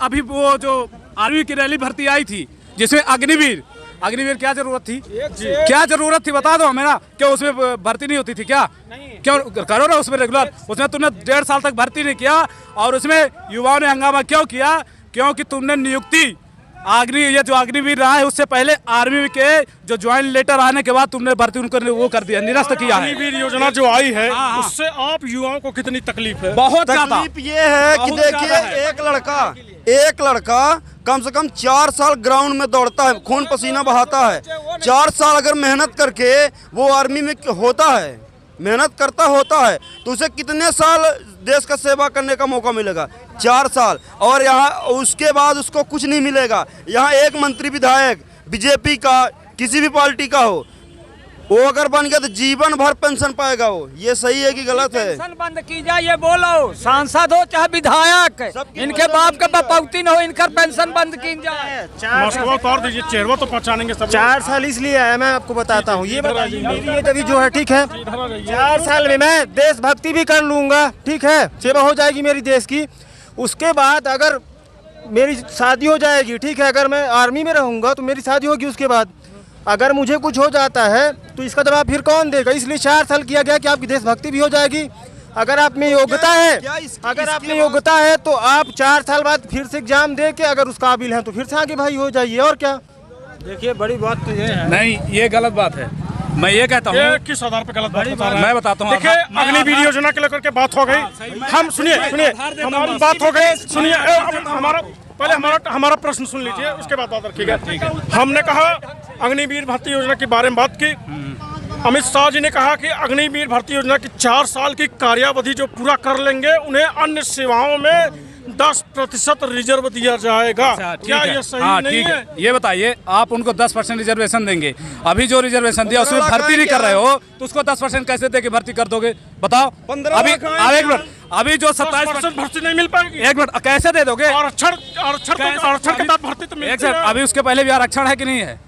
अभी वो जो आर्मी की रैली भर्ती आई थी जिसमें अग्निवीर क्या जरूरत थी? क्या जरूरत थी बता दो मेरा। क्यों उसमें भर्ती नहीं होती थी क्या? क्यों करो ना उसमें रेगुलर। उसमें तुमने 1.5 साल तक भर्ती नहीं किया और उसमें युवाओं ने हंगामा क्यों किया? क्योंकि तुमने नियुक्ति ये जो अग्निवीर रहा है उससे पहले आर्मी के जो ज्वाइंट लेटर आने के बाद तुमने भर्ती उनको वो कर दिया, निरस्त किया है। अग्निवीर योजना जो आई है उससे आप युवाओं को कितनी तकलीफ है? बहुत ज्यादा। तकलीफ ये है कि देखिए एक लड़का कम से कम 4 साल ग्राउंड में दौड़ता है, खून पसीना बहाता है। 4 साल अगर मेहनत करके वो आर्मी में होता है, मेहनत करता होता है, तो उसे कितने साल देश का सेवा करने का मौका मिलेगा? 4 साल। और यहाँ उसके बाद उसको कुछ नहीं मिलेगा। यहाँ एक मंत्री विधायक बीजेपी का किसी भी पार्टी का हो, वो अगर बन गया तो जीवन भर पेंशन पाएगा। वो ये सही है कि गलत है? पेंशन बंद की जाए ये बोलो, सांसद हो चाहे विधायक, इनके बाप के बपौती न हो, इनका पेंशन बंद की जाए। तौर दीजिए, चेहरा तो पहचानेंगे सब। 4 साल इसलिए आया, मैं आपको बताता हूँ। ये बताइए मेरी ये तभी जो है ठीक है, 4 साल में मैं देशभक्ति भी कर लूँगा, ठीक है, सेवा हो जाएगी मेरी देश की। उसके बाद अगर मेरी शादी हो जाएगी, ठीक है, अगर मैं आर्मी में रहूँगा तो मेरी शादी होगी। उसके बाद अगर मुझे कुछ हो जाता है तो इसका जवाब फिर कौन देगा? इसलिए 4 साल किया गया कि आपकी देशभक्ति भी हो जाएगी। अगर आप में योग्यता है तो आप 4 साल बाद फिर से एग्जाम दे के अगर उस काबिल हैं तो फिर से आगे भाई हो जाइए। और क्या? देखिए बड़ी बात तो ये है। नहीं, ये गलत बात है। मैं ये कहता हूँ। किस आधार पे गलत बात बता रहे हैं? मैं बताता हूँ। देखिए अग्निवीर योजना के लेकर के बात हो गई। हम सुनिए हमारी बात हो गई। सुनिए हमारा प्रश्न सुन लीजिए, उसके बाद बात रखिएगा। हमने कहा अग्निवीर भर्ती योजना के बारे में बात की। अमित शाह जी ने कहा कि अग्निवीर भर्ती योजना की 4 साल की कार्यावधि जो पूरा कर लेंगे उन्हें अन्य सेवाओं में 10% रिजर्व दिया जाएगा। क्या ये सही नहीं है? ये बताइए, आप उनको 10% रिजर्वेशन देंगे। अभी जो रिजर्वेशन दिया उसमें भर्ती नहीं कर रहे हो तो उसको 10% कैसे दे के भर्ती कर दोगे? बताओ। अभी जो 27% भर्ती नहीं मिल पाएगी। 1 मिनट, कैसे दे दोगे? आरक्षण के बाद भर्ती तो मिलती है। अभी उसके पहले भी आरक्षण है कि नहीं है?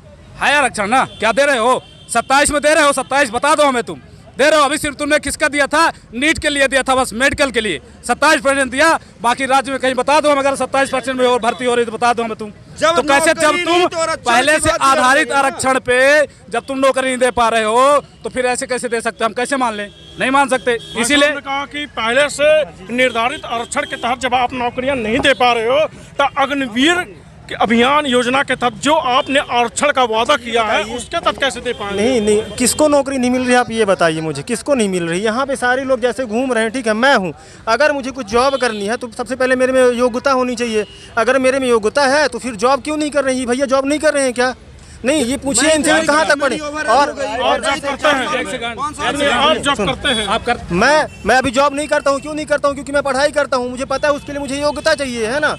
आरक्षण ना। क्या दे रहे हो? 27 में दे रहे हो? 27 बता दो हमें। तुम दे रहे हो? अभी सिर्फ तुमने किसका दिया था? नीट के लिए दिया था, बस मेडिकल के लिए 27% दिया। बाकी राज्य में कहीं बता दो हमें, अगर 27% में और भर्ती हो रही तो बता दो हमें तुम। तो कैसे, जब तुम पहले से आधारित आरक्षण पे जब तुम नौकरी नहीं दे पा रहे हो तो फिर ऐसे कैसे दे सकते? हम कैसे मान लें? नहीं मान सकते। इसीलिए कहा कि पहले से निर्धारित आरक्षण के तहत जब आप नौकरियां नहीं दे पा रहे हो तो अग्निवीर अभियान योजना के तहत जो आपने आरक्षण का वादा किया है उसके तहत कैसे दे पाएंगे? नहीं, किसको नौकरी नहीं मिल रही? आप ये बताइए मुझे, किसको नहीं मिल रही? यहाँ पे सारे लोग जैसे घूम रहे हैं, ठीक है, मैं हूँ। अगर मुझे कुछ जॉब करनी है तो सबसे पहले मेरे में योग्यता होनी चाहिए। अगर मेरे में योग्यता है तो फिर जॉब क्यों नहीं कर रही? भैया जॉब नहीं कर रहे हैं क्या? नहीं, ये पूछिए इनसे कहाँ तक पढ़े। और मैं अभी जॉब नहीं करता हूँ। क्यों नहीं करता हूँ? क्योंकि मैं पढ़ाई करता हूँ। मुझे पता है उसके लिए मुझे योग्यता चाहिए, है ना।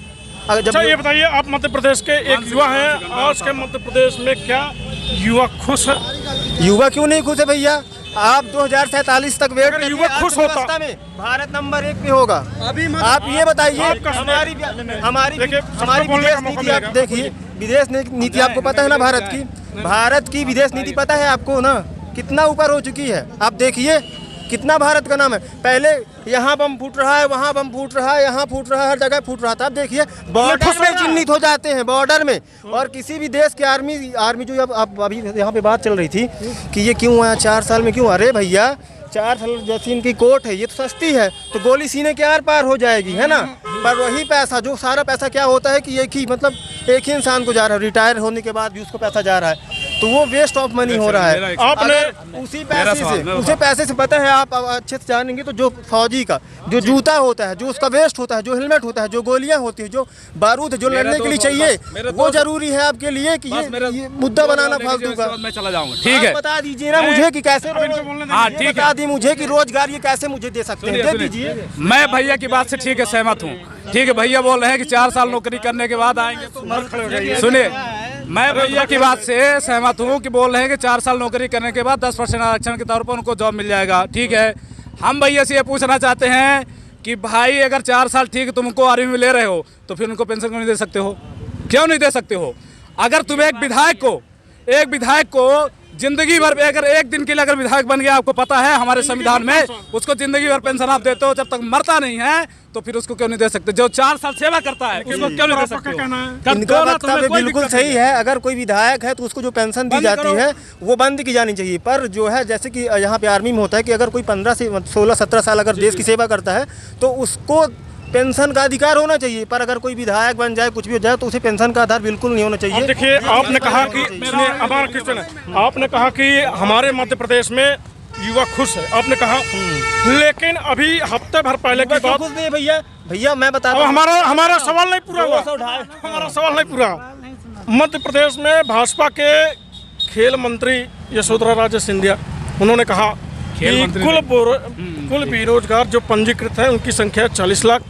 अच्छा ये बताइए, आप मध्य प्रदेश के एक युवा हैं, आज के मध्य प्रदेश में क्या युवा खुश है? युवा क्यों नहीं खुश है भैया? आप 2047 तक वेट करिए, युवा खुश होता में भारत नंबर 1 पे होगा। आप ये बताइए, हमारी विदेश नीति आप देखिए। विदेश नीति आपको पता है ना भारत की विदेश नीति पता है आपको ना, कितना ऊपर हो चुकी है? आप देखिए कितना भारत का नाम है। पहले यहाँ बम फूट रहा है, वहाँ बम फूट रहा है, यहाँ फूट रहा है, हर जगह फूट रहा था। अब देखिए बॉर्डर में चिन्हित हो जाते हैं, बॉर्डर में। और किसी भी देश के आर्मी जो अब अभी यहाँ पे बात चल रही थी कि ये क्यों आया 4 साल में, क्यों? अरे भैया 4 साल जैसी इनकी कोर्ट है, ये तो सस्ती है, तो गोली सीने के आर पार हो जाएगी, है ना। पर वही पैसा, जो सारा पैसा क्या होता है कि एक ही इंसान को जा रहा है, रिटायर होने के बाद भी उसको पैसा जा रहा है, तो वो वेस्ट ऑफ मनी हो रहा है। आपने उसी पैसे से पता है, आप अच्छे से जानेंगे तो जो फौजी का जो जूता होता है, जो उसका वेस्ट होता है, जो हेलमेट होता है, जो गोलियां होती है, जो बारूद है, जो लड़ने के लिए चाहिए, वो जरूरी है आपके लिए कि ये मुद्दा बनाना फालतू का। मैं चला जाऊंगा, ठीक है। बता दीजिए ना मुझे कि कैसे, बता दी मुझे कि रोजगार ये कैसे मुझे दे सकते हैं, दे दीजिए। मैं भैया की बात से ठीक है, सहमत हूँ। ठीक है, भैया बोल रहे हैं कि 4 साल नौकरी करने के बाद आएंगे तो सुनिए, मैं भैया की बात से सहमत हूँ कि बोल रहे हैं कि 4 साल नौकरी करने के बाद 10% आरक्षण के तौर पर उनको जॉब मिल जाएगा। ठीक है, हम भैया से ये पूछना चाहते हैं कि भाई अगर 4 साल ठीक तुमको आर्मी में ले रहे हो तो फिर उनको पेंशन क्यों नहीं दे सकते हो? क्यों नहीं दे सकते हो? अगर तुम एक विधायक को जिंदगी भर अगर एक दिन के लिए अगर विधायक बन गया, आपको पता है हमारे संविधान में उसको जिंदगी भर पेंशन आप देते हो, जब तक मरता नहीं है तो फिर उसको क्यों नहीं दे सकते? जो 4 साल सेवा करता है उसको क्यों नहीं दे सकते? इनका वक्तव्य बिल्कुल सही है। अगर कोई विधायक है तो उसको जो पेंशन दी जाती है वो बंद की जानी चाहिए। पर जो है जैसे कि यहाँ पे आर्मी में होता है कि अगर कोई 15 से 16-17 साल अगर देश की सेवा करता है तो उसको पेंशन का अधिकार होना चाहिए। पर अगर कोई विधायक बन जाए, कुछ भी हो जाए, तो उसे पेंशन का आधार बिल्कुल नहीं होना चाहिए। देखिए, आपने कहा कि हमारा क्वेश्चन है, आपने कहा कि हमारे मध्य प्रदेश में युवा खुश है, आपने कहा, लेकिन अभी हफ्ते भर पहले की बात खुश नहीं है भैया मैं बता रहा हूं। हमारा सवाल नहीं पूरा हुआ, हमारा सवाल नहीं पूरा। मध्य प्रदेश में भाजपा के खेल मंत्री यशोधरा राजे सिंधिया, उन्होंने कहा कि कुल बेरोजगार जो पंजीकृत है उनकी संख्या 40 लाख,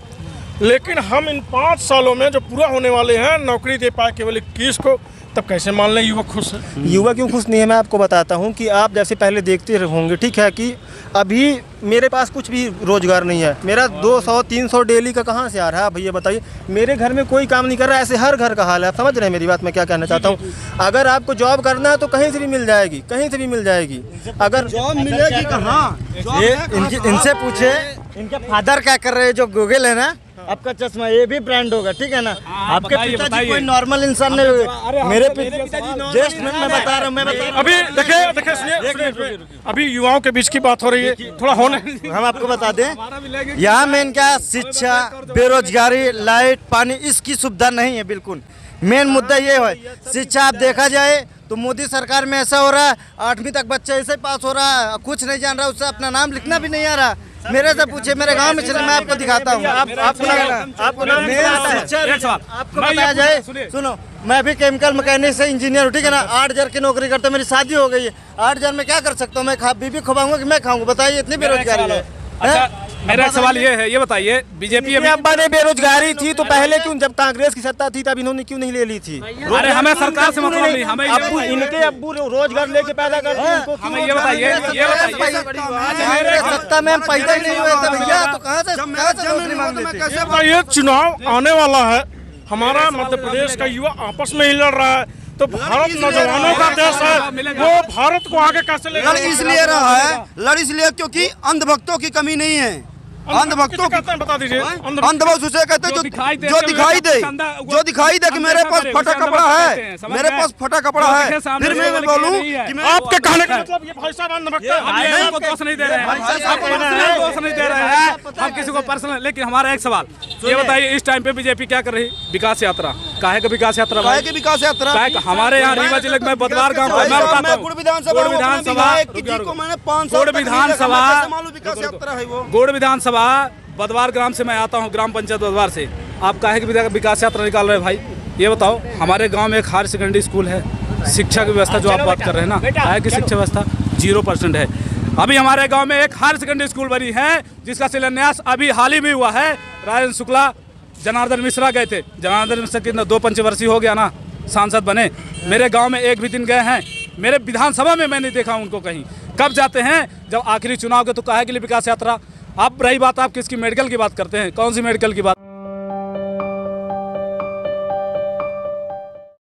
लेकिन हम इन 5 सालों में जो पूरा होने वाले हैं नौकरी दे पाए केवल 21 को, तब कैसे मान लें युवा खुश है? युवा क्यों खुश नहीं है मैं आपको बताता हूं कि आप जैसे पहले देखते होंगे, ठीक है, कि अभी मेरे पास कुछ भी रोजगार नहीं है। मेरा 200-300 डेली का कहां से आ रहा है भैया बताइए? मेरे घर में कोई काम नहीं कर रहा है। ऐसे हर घर का हाल है। आप समझ रहे हैं मेरी बात? मैं क्या कहना चाहता हूँ, अगर आपको जॉब करना है तो कहीं से भी मिल जाएगी, कहीं से भी मिल जाएगी। अगर जॉब मिलेगी कहाँ? इनसे पूछे इनके फादर क्या कर रहे हैं, जो गूगल है ना, आपका चश्मा ये भी ब्रांड होगा, ठीक है ना। आपके पिताजी कोई नॉर्मल इंसान नहीं हुए, मेरे पिताजी मैं बता रहा हूँ। अभी देखिए सुनिए, अभी युवाओं के बीच की बात हो रही है, थोड़ा होने हम आपको बता दें, यहाँ मेन क्या शिक्षा, बेरोजगारी, लाइट, पानी, इसकी सुविधा नहीं है बिल्कुल। मेन मुद्दा ये है। शिक्षा आप देखा जाए तो मोदी सरकार में ऐसा हो रहा है, 8वीं तक बच्चा ऐसे पास हो रहा है, कुछ नहीं जान रहा, उससे अपना नाम लिखना भी नहीं आ रहा। मेरे से पूछे, मेरे गांव में चले, मैं आपको दिखाता हूँ। आपको बताया जाए, सुनो, मैं भी केमिकल मैकेनिक से इंजीनियर हूँ, ठीक है ना। 8,000 की नौकरी करता हूँ, मेरी शादी हो गई है। 8,000 में क्या कर सकता हूँ? मैं बीबी खुवाऊंगा कि मैं खाऊंगा? बताइए, इतनी बेरोजगारी है। अच्छा, मेरा सवाल ये है, ये बताइए, बीजेपी अब्बा ने बेरोजगारी थी तो पहले क्यों, जब कांग्रेस की सत्ता थी तब इन्होंने क्यों नहीं ले ली थी? अरे हमें सरकार से मतलब नहीं, हमें अब्बू, इनके अब्बू रोजगार लेके पैदा करते हैं। हमें ये बताइए, सत्ता में हम पैदा ही नहीं हुए थे भैया, तो कहाँ से नौकरी मांग लेते? ये चुनाव आने वाला है, हमारा मध्य प्रदेश का युवा आपस में ही लड़ रहा है, तो भारत नौजवानों का देश है, वो भारत को आगे कैसे ले? लड़ इसलिए रहा है, लड़ इसलिए क्योंकि अंधभक्तों की कमी नहीं है। अंधभक्तों कहते हैं, बता दीजिए। अंधभक्त उसे कहते हैं जो दिखाई दे कि मेरे पास फटा कपड़ा है, मेरे पास फटा कपड़ा है, फिर मैं बोलूं कि मैं आपके कहने का मतलब ये भाई साहब अंधभक्त है। हमको दोष नहीं दे रहे हैं, दोष नहीं दे रहे हैं हम किसी को पर्सनल। लेकिन हमारा एक सवाल ये बताइए, इस टाइम पे बीजेपी क्या कर रही है? विकास यात्रा, काहे का विकास यात्रा? विकास यात्रा हमारे यहाँ रीवा जिले में बदवार गाँव, मैं बताता हूँ, गुड़ विधानसभा बदवार ग्राम से मैं आता हूँ, ग्राम पंचायत बदवार से। आप काहे की विकास यात्रा निकाल रहे हैं भाई? ये बताओ, हमारे गांव में एक हायर सेकेंडरी स्कूल है, शिक्षा की व्यवस्था जो आप बात कर रहे हैं ना, है कि शिक्षा व्यवस्था 0% है। अभी हमारे गांव में एक हायर सेकेंडरी स्कूल बनी है जिसका शिलान्यास अभी हाल ही में हुआ है। राजेंद्र शुक्ला, जनार्दन मिश्रा गए थे। जनार्दन मिश्रा कितना 2 पंचवर्षीय हो गया ना, सांसद बने। मेरे गाँव में एक भी दिन गए हैं, मेरे विधानसभा में मैंने देखा उनको कहीं। कब जाते हैं? जब आखिरी चुनाव के। तो काहे के लिए विकास यात्रा? अब रही बात, आप किसकी मेडिकल की बात करते हैं, कौन सी मेडिकल की बात?